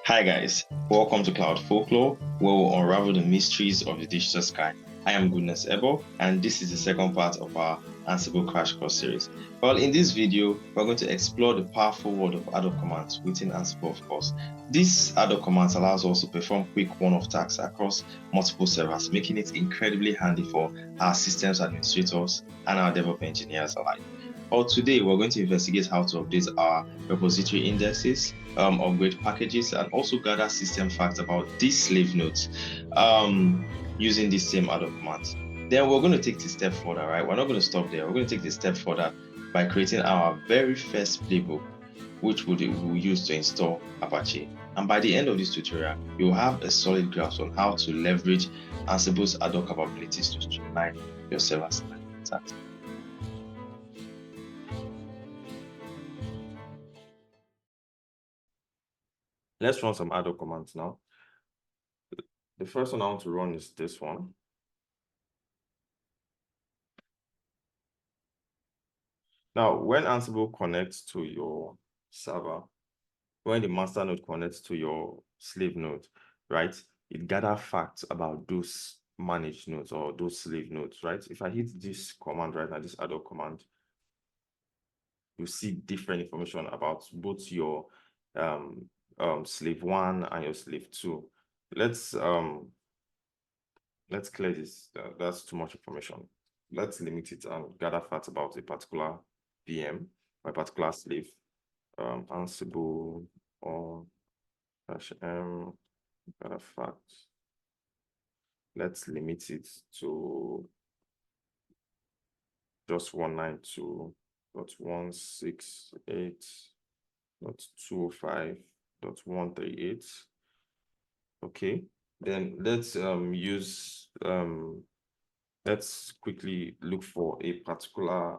Hi guys, welcome to CloudFolklore, where we'll unravel the mysteries of the digital sky. I am Goodness Ebo, and this is the second part of our Ansible Crash Course series. Well, in this video, we're going to explore the powerful world of ad-hoc commands within Ansible, of course. This ad-hoc commands allows us to perform quick one-off tasks across multiple servers, making it incredibly handy for our systems administrators and our DevOps engineers alike. Well, today we're going to investigate how to update our repository indexes, upgrade packages, and also gather system facts about these slave nodes using this same ad-hoc commands. Then we're going to take this step further, right? We're not going to stop there. We're going to take this step further by creating our very first playbook, which we'll use to install Apache. And by the end of this tutorial, you'll have a solid grasp on how to leverage Ansible's ad-hoc capabilities to streamline your server-side tasks. Let's run some ad-hoc commands now. The first one I want to run is this one. Now, when Ansible connects to your server, when the master node connects to your slave node, right, it gathers facts about those managed nodes or those slave nodes, right? If I hit this command right now, this ad-hoc command, you see different information about both your slave 1 and your slave 2. Let's clear this. That's too much information. Let's limit it and gather facts about a particular VM or a particular slave. Ansible or -m gather facts. Let's limit it to just 192.168.205.138. Okay, then let's let's quickly look for a particular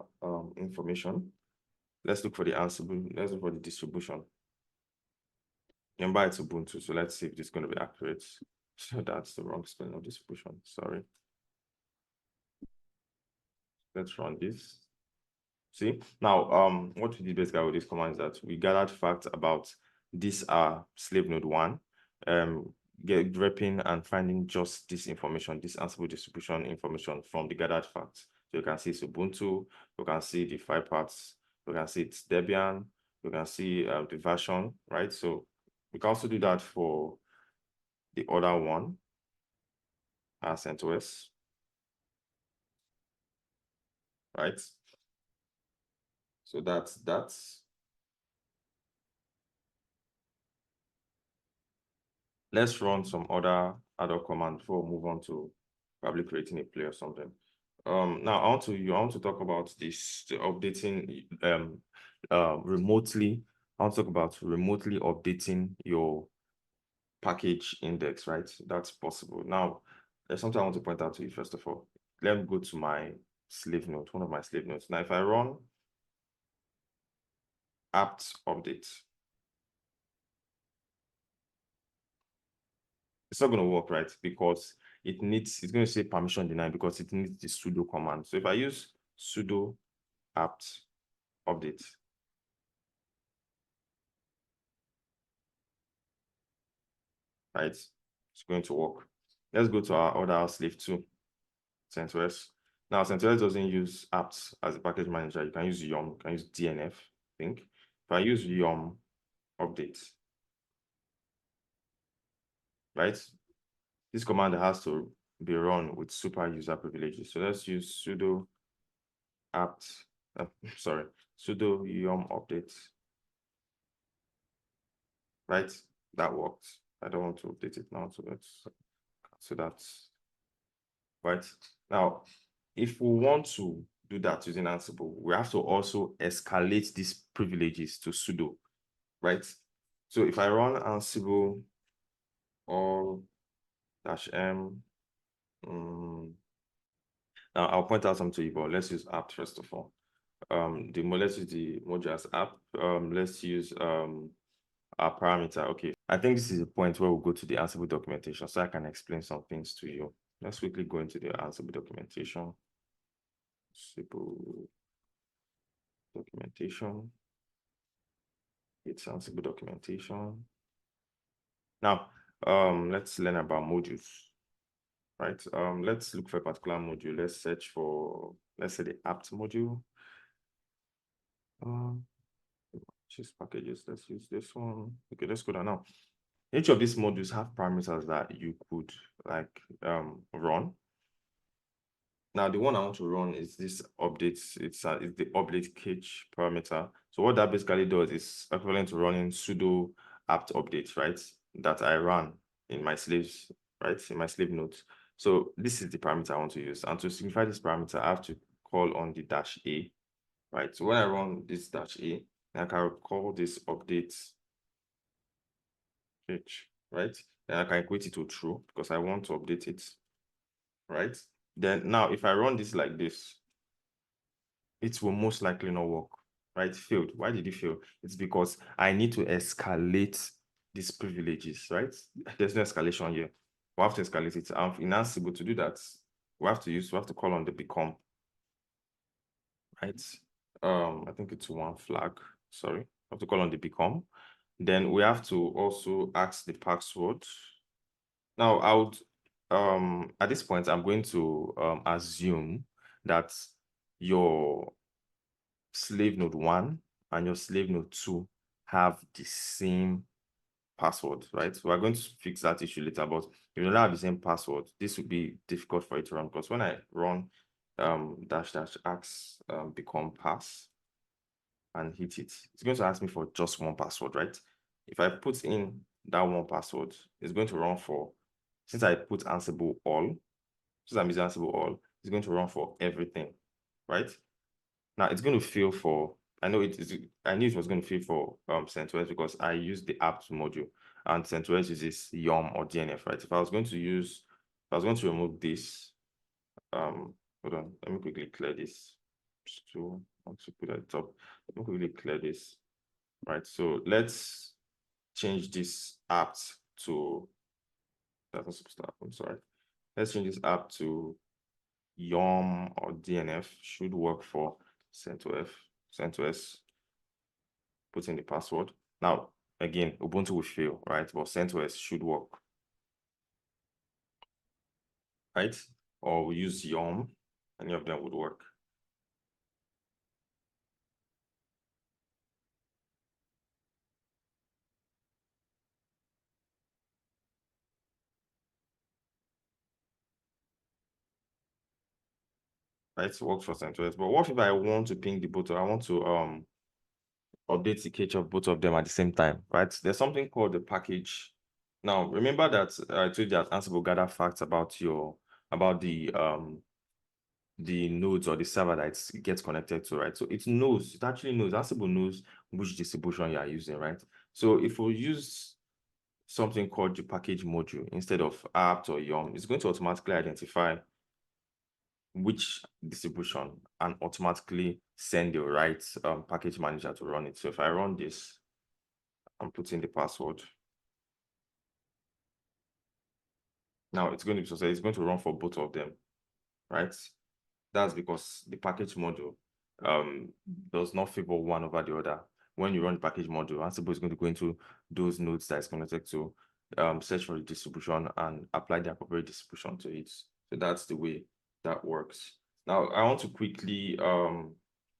information. Let's look for the Ansible. Let's look for the distribution. Remember, it's Ubuntu, so let's see if this is going to be accurate. So that's the wrong spelling of distribution. Sorry. Let's run this. See now, what we did basically with this command is that we gathered facts about this slave node 1, grepping and finding just this information, this Ansible distribution information from the gathered facts. So you can see it's Ubuntu, you can see the file paths, you can see it's Debian, you can see the version, right? So we can also do that for the other one, CentOS, right? So that's that. Let's run some other ad-hoc command before we move on to probably creating a play or something. Now I want to talk about this, the updating remotely. I want to talk about remotely updating your package index, right? That's possible. Now, there's something I want to point out to you first of all. Let me go to my slave node, one of my slave nodes. Now, if I run apt update, it's not going to work, right? Because it's going to say permission denied because it needs the sudo command. So if I use sudo apt update, right, it's going to work. Let's go to our other slave 2, CentOS. Now, CentOS doesn't use apt as a package manager. You can use yum, you can use DNF, I think. If I use yum update, right, this command has to be run with super user privileges. So let's use sudo apt, sudo yum update, right? That worked. I don't want to update it now, so that's right. Now, if we want to do that using Ansible, we have to also escalate these privileges to sudo, right? So if I run Ansible all -m, now I'll point out something to you, but let's use apt first of all. Let's use the modules app. Let's use our parameter. Okay, I think this is the point where we'll go to the Ansible documentation so I can explain some things to you. Let's quickly go into the Ansible documentation. Ansible documentation. It's Ansible documentation. Now, let's learn about modules, right? Let's look for a particular module. Let's search for, let's say, the apt module. Choose packages. Let's use this one. Okay, let's go down now. Each of these modules have parameters that you could like run. Now, the one I want to run is this updates. It's the update cache parameter. So what that basically does is equivalent to running sudo apt update, right? That I ran in my slaves, right? In my slave nodes. So this is the parameter I want to use. And to signify this parameter, I have to call on the -a, right? So when I run this -a, I can call this update cache, right? Then I can equate it to true because I want to update it, right? Then now if I run this like this, it will most likely not work, right? Failed. Why did it fail? It's because I need to escalate these privileges, right? There's no escalation here. We have to escalate it. And in Ansible, to do that, we have to call on the become, right? I think it's one flag. Sorry, we have to call on the become. Then we have to also ask the password. Now, I would at this point, I'm going to assume that your slave node 1 and your slave node 2 have the same password, right? So we're going to fix that issue later, but if you don't have the same password, this would be difficult for it to run because when I run --ax become pass and hit it, it's going to ask me for just one password, right? If I put in that one password, it's going to run for, since I put Ansible all, since I'm using Ansible all, it's going to run for everything, right? Now it's going to fail for, I know it is, I knew it was going to fail for CentOS because I used the apt module and CentOS uses yum or DNF, right? If I was going to use, if I was going to remove this, hold on, let me quickly clear this. Just to want to put at the top. Let me quickly clear this. Right. So let's change this apt to, that's not supposed to happen, sorry. Let's change this app to yum or DNF, should work for CentOS, put in the password. Now, again, Ubuntu will fail, right? But CentOS should work, right? Or we use yum, any of them would work. Right, it works for CentOS. But what if I want to ping the both? I want to update the cache of both of them at the same time, right? There's something called the package. Now, remember that I told you that Ansible gather facts about your the nodes or the server that it gets connected to, right? So it knows, it actually knows, Ansible knows which distribution you are using, right? So if we use something called the package module instead of apt or yum, it's going to automatically identify which distribution and automatically send the right package manager to run it. So if I run this and put in the password, now it's going to be successful. It's going to run for both of them, right? That's because the package module does not favor one over the other. When you run the package module, Ansible is going to go into those nodes that is connected to search for the distribution and apply the appropriate distribution to it. So that's the way that works. Now I want to quickly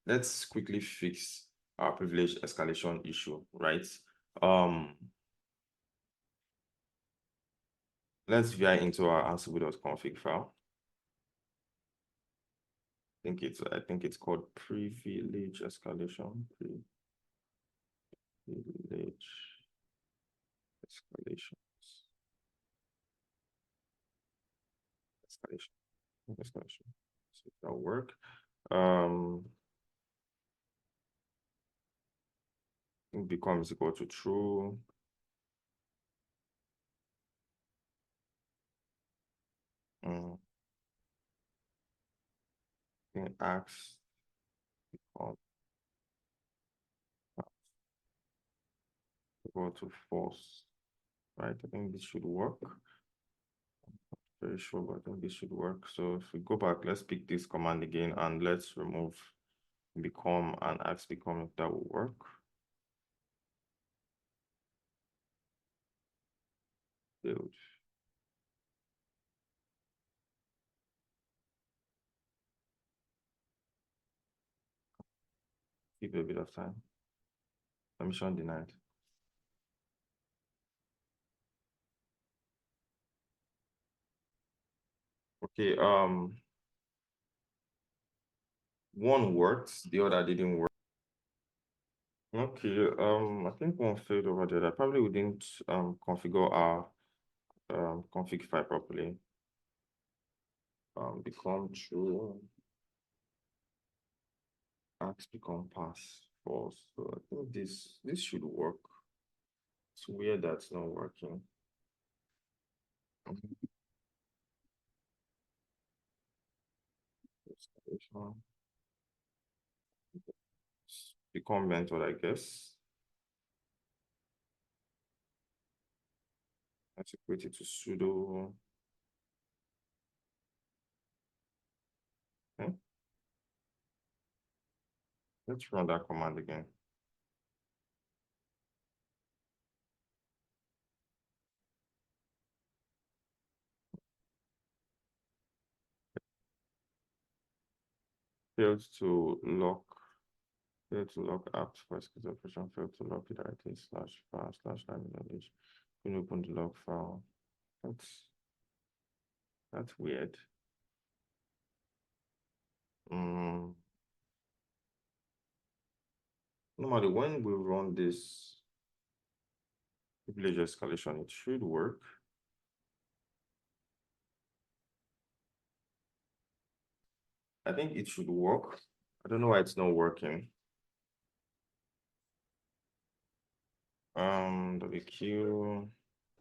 let's quickly fix our privilege escalation issue, right? Let's veer into our ansible.config file. I think it's called privilege escalation. Privilege escalation. So that'll work. Becomes equal to true. Ax equal to false, right? I think this should work. Very sure, but I think this should work. So if we go back, let's pick this command again and let's remove become and ax become if that will work. Failed. Give it a bit of time. Permission denied. Okay, one worked, the other didn't work. Okay, I think one failed over there. I probably wouldn't configure our config file properly. Become true. Ask become pass false. So I think this should work. It's weird that's not working. Become mentor, I guess. Let's equate it to sudo. Okay. Let's run that command again. Failed to lock apps for executive operation, failed to lock it IT slash file slash knowledge. Can open the log file. That's weird. Normally when we run this privilege escalation, it should work. I think it should work. I don't know why it's not working. WQ,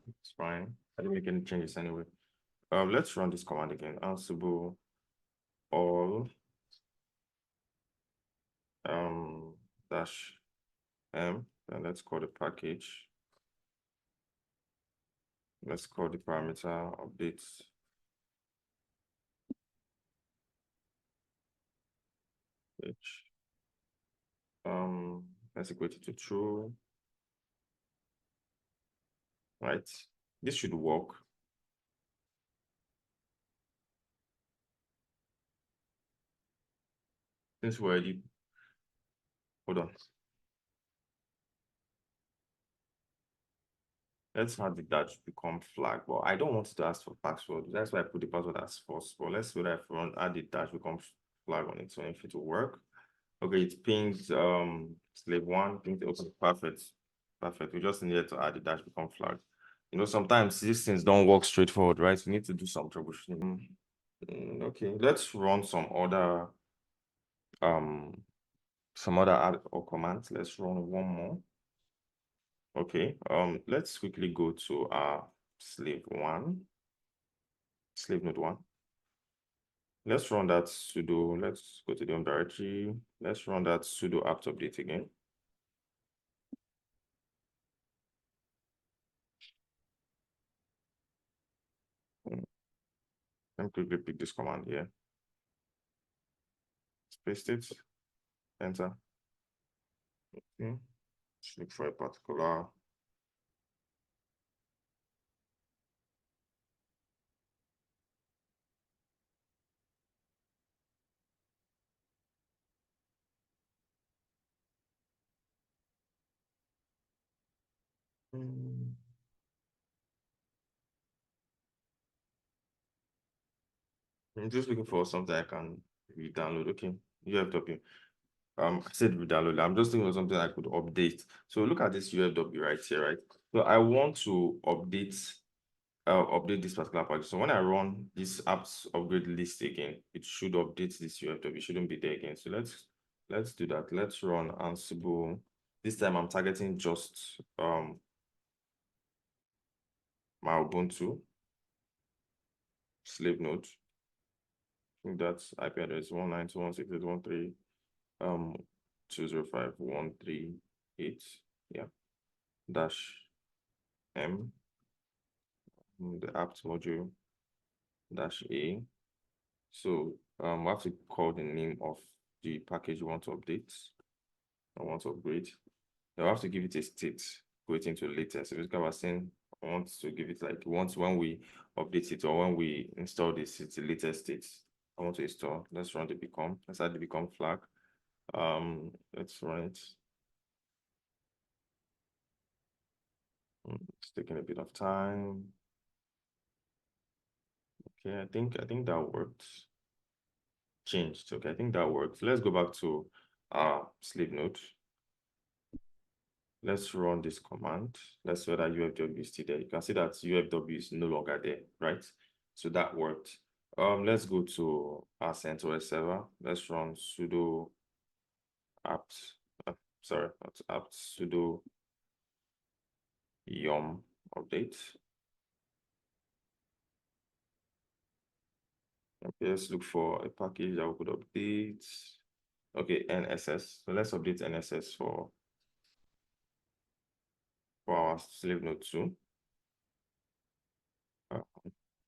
it's fine. I didn't make any changes anyway. Let's run this command again. Ansible all dash m, and let's call the package. Let's call the parameter updates. Which let's equate it to true. Right, this should work. Since we already, hold on. Let's have the dash become flag, but I don't want it to ask for password. That's why I put the password as false. But let's see if we add the dash become flag on it. So if it will work. Okay, it pings slave one, pings also perfect. Perfect. We just needed to add the dash become flag. You know, sometimes these things don't work straightforward, right? We need to do some troubleshooting. Okay, let's run some other ad-hoc commands. Let's run one more. Okay, let's quickly go to our slave node one. Let's run that sudo. Let's go to the home directory. Let's run that sudo apt update again. Let me quickly pick this command here. Paste it, enter. Okay. Let's look for a particular. I'm just looking for something I can re-download. Okay, UFW. I said re-download. I'm just thinking of something I could update. So look at this UFW right here, right? So I want to update this particular package. So when I run this apps upgrade list again, it should update this UFW. It shouldn't be there again. So let's do that. Let's run Ansible. This time I'm targeting just my Ubuntu slave node. I think that's IP address 192.168.1.3 yeah, dash m, the apt module dash a. So we have to call the name of the package you want to update or want to upgrade. You have to give it a state going into latest. So basically, I was saying I I want to give it like once when we update it or when we install this, it's the latest state I want to install. Let's run the become. Let's add the become flag. Let's run it. It's taking a bit of time. Okay, I think that worked. Changed. Okay, I think that worked. Let's go back to our slave node. Let's run this command. Let's see that UFW is still there. You can see that UFW is no longer there, right? So that worked. Let's go to our CentOS server. Let's run sudo apt, sorry, not apt, sudo yum update. Okay, let's look for a package that we could update. Okay, NSS. So let's update NSS for our slave node 2.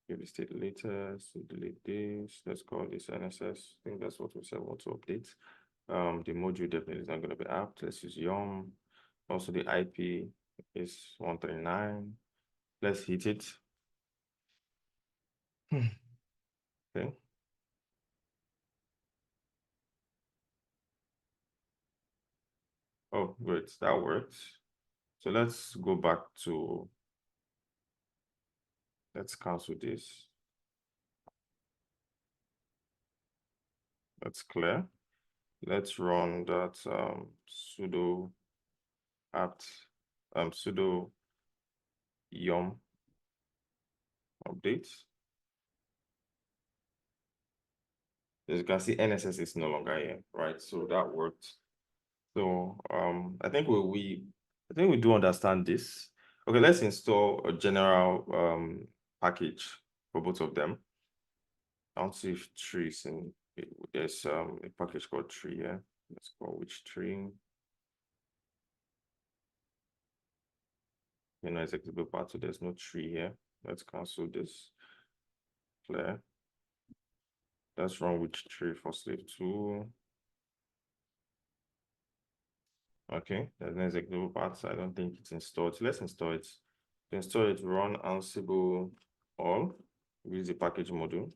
Give the state later, so delete this. Let's call this NSS. I think that's what we said we want to update. The module definitely is not going to be apt. Let's use yum. Also, the IP is 139. Let's hit it. Okay. Oh, great. That works. So let's go back to, let's cancel this. That's clear. Let's run that sudo apt, sudo yum update. As you can see, NSS is no longer here, right? So that worked. So I think we do understand this. Okay, let's install a general package for both of them. I want to see if tree is in. There's a package called tree here. Let's call which tree. Executable part, so there's no tree here. Let's cancel this. Clear. Let's run which tree for slave 2. Okay, there's no executable part, so I don't think it's installed. So let's install it. To install it, run Ansible all. Use the package module.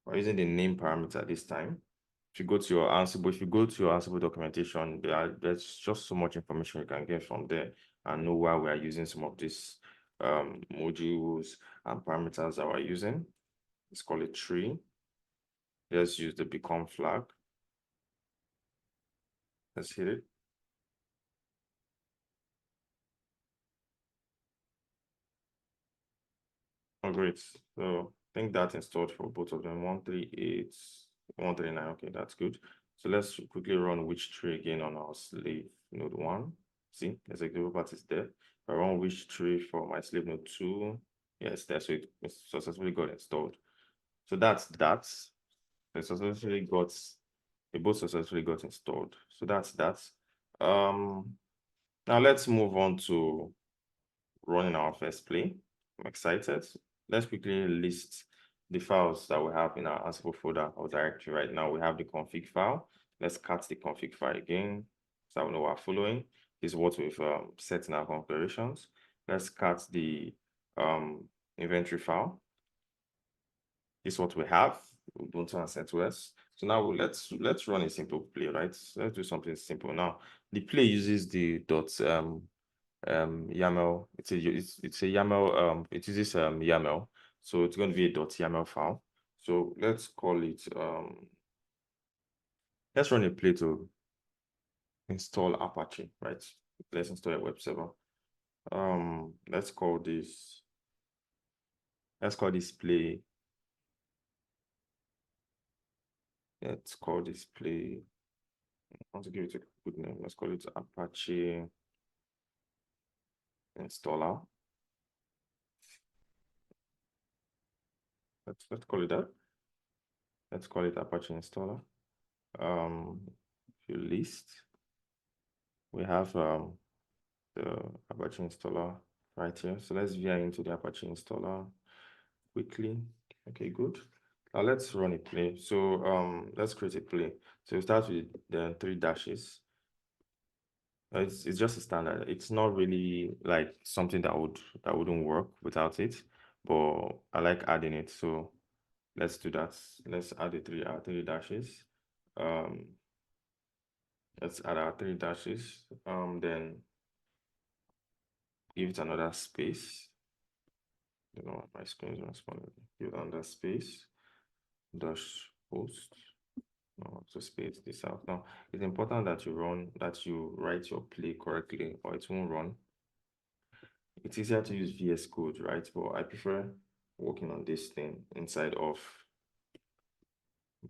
We're using the name parameter this time. If you go to your Ansible, documentation, there's just so much information you can get from there and know why we are using some of these modules and parameters that we're using. Let's call it tree. Let's use the become flag. Let's hit it. Oh, great. So I think that's installed for both of them. 138, 139. Okay, that's good. So let's quickly run which tree again on our slave node 1. See, the executable part is there. I run which tree for my slave node 2. Yes, there. So it successfully got installed. So that's that. They both successfully got installed. So that's that. Now let's move on to running our first play. I'm excited. Let's quickly list the files that we have in our Ansible folder or directory right now. We have the config file. Let's cut the config file again so we know we're following. This is what we've set in our configurations. Let's cut the inventory file. This is what we have. Ubuntu and CentOS. So now let's run a simple play, right? Let's do something simple. Now the play uses the YAML. It's a YAML. It uses YAML. So it's going to be a .yaml file. So let's call it let's run a play to install Apache, right? Let's install a web server. Let's call this play. Let's call this play. I want to give it a good name. Let's call it Apache installer. Let's call it that. Let's call it Apache installer. If you list, we have the Apache installer right here. So let's veer into the Apache installer quickly. Okay, good. Now let's run a play. So let's create a play. So we start with the 3 dashes. It's just a standard. It's not really like something that wouldn't work without it, but I like adding it. So let's do that. Let's add our three dashes. Um, let's add our three dashes. Then give it another space. You know, my screen is responding. Give it another space. Dash post. No, to space this out. Now, it's important that you write your play correctly, or it won't run. It's easier to use VS Code, right? But I prefer working on this thing inside of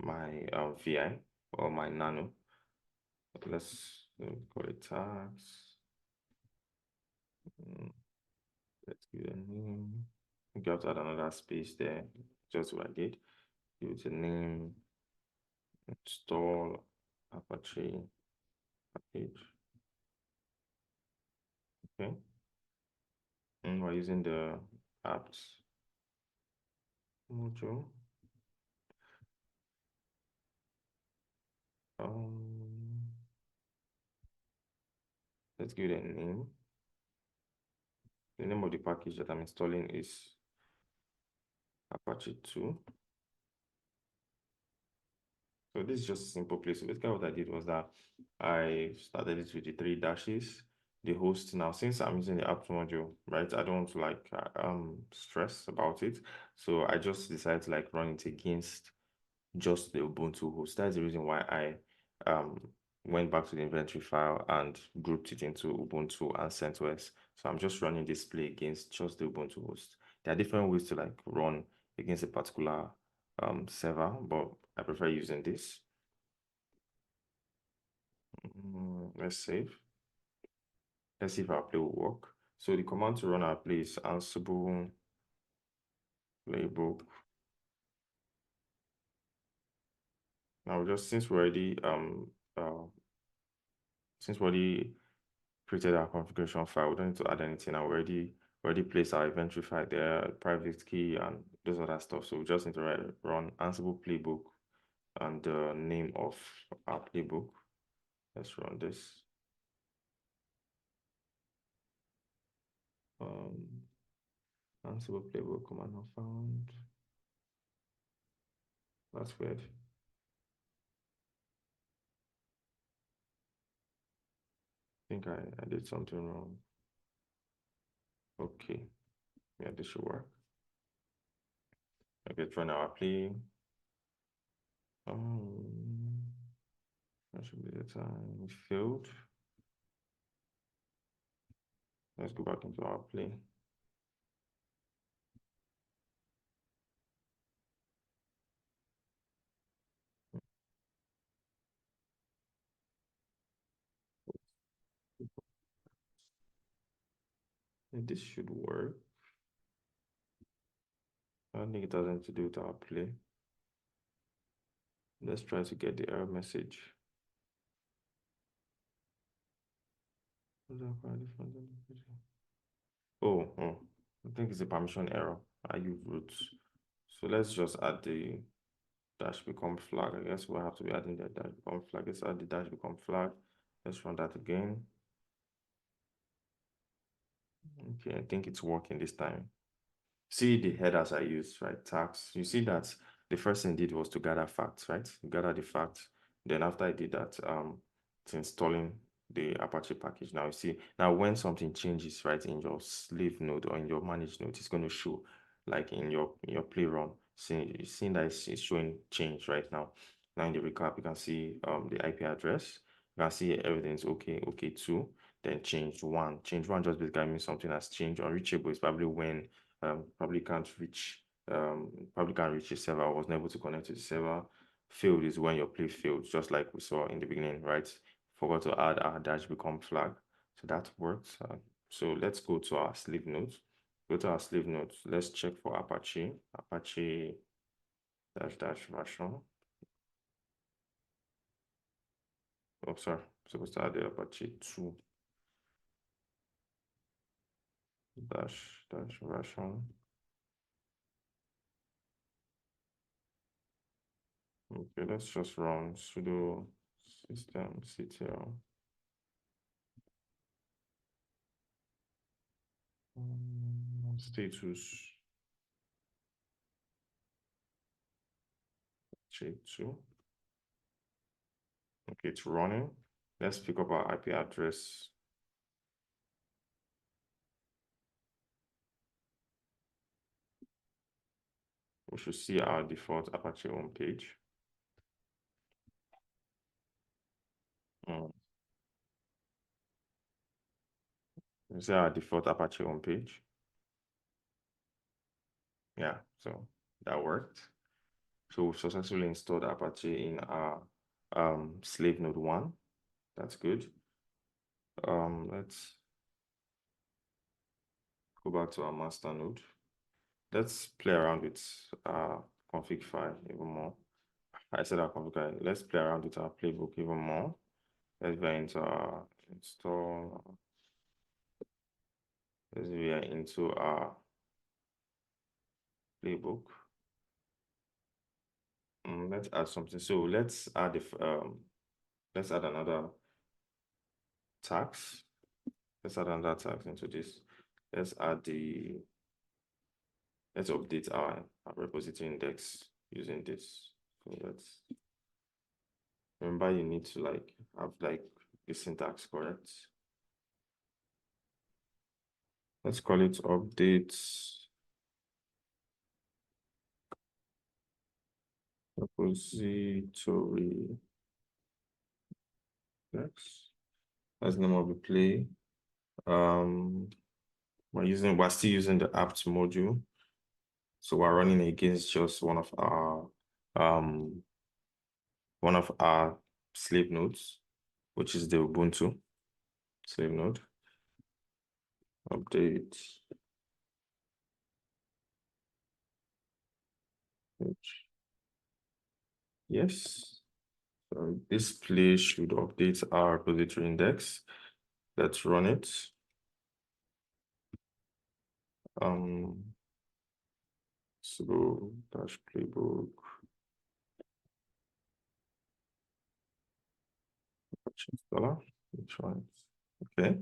my VI or my Nano. Let's call it tags. Let's give it a name. You have to add another space there, just what I did. Give it a name, install Apache package. Okay. And we're using the apps module. Let's give it a name. The name of the package that I'm installing is Apache 2. So this is just a simple place. So basically what I did was that I started it with the three dashes, the host. Now, since I'm using the apps module, right, I don't want to like stress about it. So I just decided to like run it against just the Ubuntu host. That's the reason why I um, went back to the inventory file and grouped it into Ubuntu and CentOS. So I'm just running this play against just the Ubuntu host. There are different ways to like run against a particular server, but I prefer using this. Let's save. Let's see if our play will work. So the command to run our play is Ansible Playbook. Now, just since we already created our configuration file, we don't need to add anything. I already placed our inventory file there, private key, and those other stuff. So we just need to run Ansible Playbook and the name of our playbook. Let's run this. Ansible Playbook command not found. That's weird. I think I did something wrong. Okay. Yeah, this should work. Okay, try now. Play. That should be the time. It failed. Let's go back into our play. This should work. I don't think it has anything to do with our play. Let's try to get the error message. Oh, I think it's a permission error. I use roots. So let's just add the dash become flag. I guess we'll have to be adding the dash become flag. Let's add the dash become flag. Let's run that again. Okay, I think it's working this time. See the headers I used, right? Tags. You see that the first thing I did was to gather facts, right? Gather the facts. Then after I did that, it's installing the Apache package. Now you see, now when something changes, right, in your slave node or in your manage node, it's going to show like in your play run. Seeing that it's showing change right now. Now in the recap, you can see the IP address. You can see everything's okay, okay too. Then change one. Change one just basically means something has changed. Unreachable is probably when probably can't reach a server or was not able to connect to the server. Failed is when your play failed, just like we saw in the beginning, right? Forgot to add our dash become flag. So that works. So let's go to our slave nodes. Go to our slave nodes. Let's check for Apache. Apache dash version. Oh, sorry. I'm supposed to add the Apache 2 dash version. Okay, let's just run sudo systemctl Status J2. Okay, it's running. Let's pick up our IP address. We should see our default Apache home page. This is our default Apache home page. Yeah, so that worked. So we've successfully installed Apache in our slave node 1. That's good. Let's go back to our master node. Let's play around with our config file even more. I said our config file. Let's play around with our playbook even more. Let's go into our install. Let's go into our playbook. Let's add something. So let's add another tax. Let's add another tax into this. Let's update our repository index using this. So let's remember, you need to have the syntax correct. Let's call it update repository index. That's the name of the play. We're still using the apt module. So we're running against just one of our slave nodes, which is the Ubuntu slave node. Update. Yes. So this play should update our repository index. Let's run it. So dash playbook. Which one? Okay.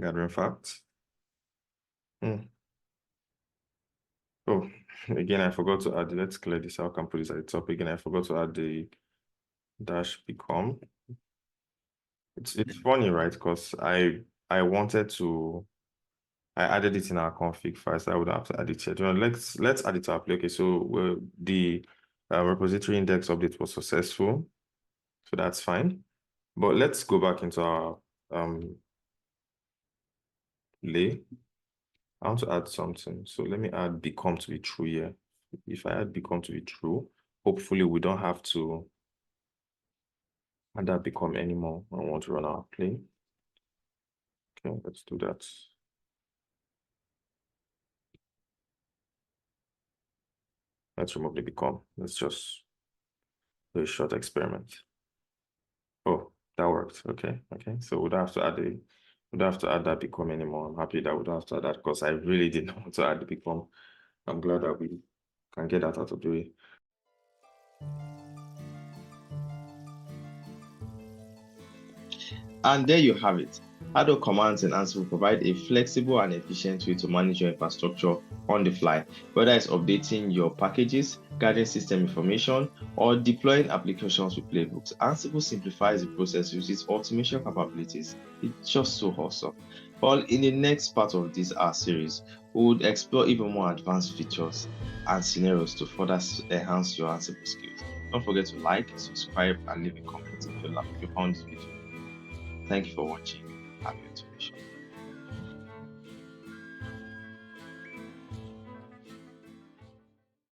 Gathering facts. Oh, again, I forgot to add. Let's clear this out. I can put this at the top again. I forgot to add the dash become. It's funny, right? Because I wanted to. I added it in our config file, so I would have to add it here. Let's add it to our play. Okay, so the repository index update was successful, so that's fine. But let's go back into our lay. I want to add something. So let me add become to be true here. If I add become to be true, hopefully we don't have to add that become anymore. I want to run our play. Okay, let's do that. Let's remove the become. Let's just do a short experiment. Oh, that worked. Okay. So we don't have to add that become anymore. I'm happy that we don't have to add that because I really didn't want to add the become. I'm glad that we can get that out of the way. And there you have it. Adhoc commands in Ansible provide a flexible and efficient way to manage your infrastructure on the fly, whether it's updating your packages, gathering system information, or deploying applications with playbooks. Ansible simplifies the process with its automation capabilities. It's just so awesome. Well, in the next part of this series, we would explore even more advanced features and scenarios to further enhance your Ansible skills. Don't forget to like, subscribe, and leave a comment if you found this video. Thank you for watching. Happy automation.